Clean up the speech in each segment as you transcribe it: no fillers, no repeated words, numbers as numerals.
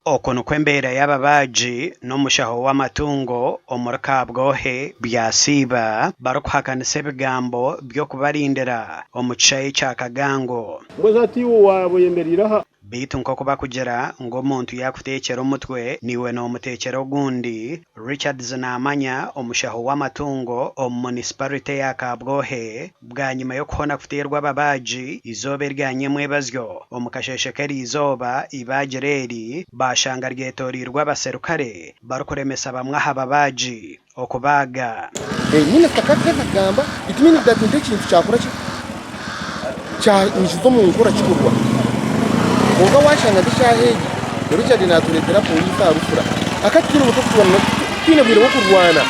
Okono kwembera y'ababaji n'omushaho w'amatungo omuri Kabgohe byasiba barukuhakanisa ebigambo by'okubarindira omu kishayi kya Kagango. Bitu nk'oku bakugira ng'omuntu yakuteekera omutwe niwe n'omuteekera ogundi. Richard Zinamanya omushaho w'amatungo omu municipality ya Kabgohe bwanyuma y'okuhona kuteerwa ababaji izooba eryanyemu ebazyo omu kasheshe k'erizooba ibagiro eri bashanga ryetorirwe abaserukare barukuremesa bamwe aha babaji okubaaga. Nyine kakagamba itumini datunte kintu cyakora cya nishizo mu nkora kikorwa Oga washanga dishahege Richard natuletera polisi arufura akatira ubutokubona tine bwire wo kurwana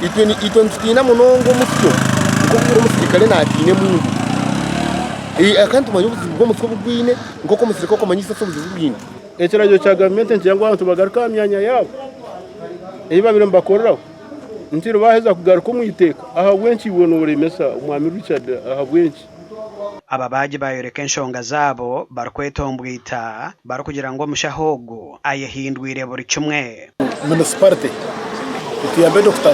itweni tutina munongo mutyo ngokuru musirikale natine mungu akantu manyobuzi bwo mutwe bugwine ngoko musirikale ko manyisa so bugwine ekirajo cya government cyangwa abantu bagaruka myanya yabo babiro mbakoreraho ntiro baheza kugaruka umwiteka aha bwenshi ibona uremesa umwami Richard aha bwenshi. Ababaji bayoreka enshonga zabo barukwetombwita barukugira ngo omushahogo ayehindwire buri kimwe. Municipality itiyambe Dr.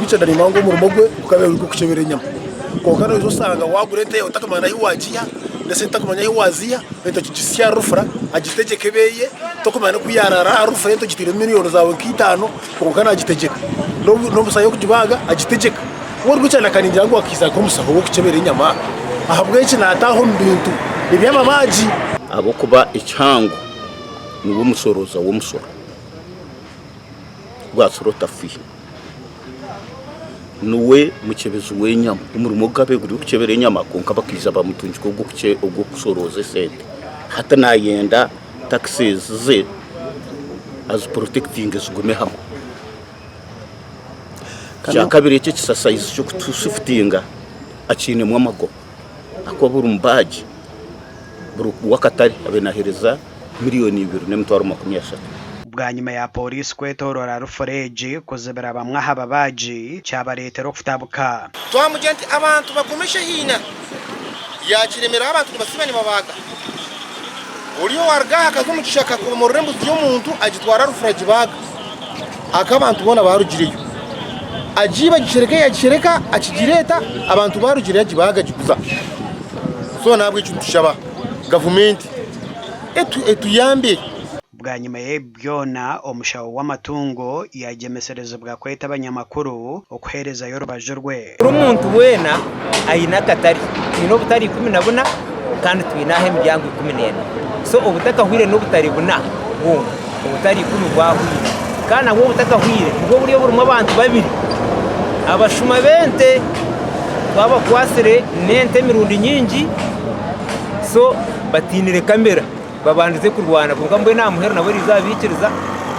Richard ni mango murumo gwe ukabe uri kucebera inyama kokana uzosanga wagurete utakamana hiwajiya ndetse ntakamanya hiwaziya leta kigisiya rufura agitegekebeye tokumana kuyarara rufura leta gitire miliyoni zawe nk'itano kokana agitegeka no musayo kujibaga agitegeka wori cyane kaningira ngo akiza ko musaho wo kucebera inyama ahabwe iki nataho mbintu ibyamabaji abo kuba icyango niwo musoroza wo musoro gwasorota fi nuwe mukebezo wenyama umurimo gabe guri kucebera inyama konka bakiza bamutunji ko ubwo kusoroza sente hata nayenda taxes ze as protecting zigume hamwe cyakabiri cyo kisasaize cyo kutusifitinga akine mu amago akobura umbaji buru wakatari abenahereza miliyoni 2.30. Bwanyuma ya polisi kwetorora ruforeji kuzebera bamwe aha babaji cyabaretero kutabuka twamugenti abantu bakomeshe hina yakiremera abantu basibani babaga uriyo warga akazumushaka ku murembo y'umuntu agitwara ruforeji baga akabantu bona barugiriyo ajiba gishereka akigireta abantu barugiriye gibaga gikuza so nabwo ikintu tushaba government etuyambe. Bwanyuma y'ebyona omushaho w'amatungo yagemesereza bwa kweta abanyamakuru okuhereza yorubaje rwe umuntu wena ayina katari ino butari 14 kandi twinahe miryango 14 so ubutaka hwire no butari buna bumwe ubutari 10 bwahwire kana wo butaka hwire ubwo buriyo burimo abantu babiri abashuma bente baba kwasire nente mirundi nyingi so batinire kamera babandize kurwana kuko mbwe nta muhero nabo rizabikiriza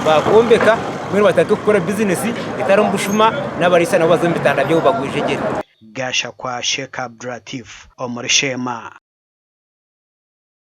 bakombeka mwe batake gukora business itari mbushuma n'abarisa nabo bazombitanda byo bagwijegere gasha kwa Sheikh Abdulatif omurishema.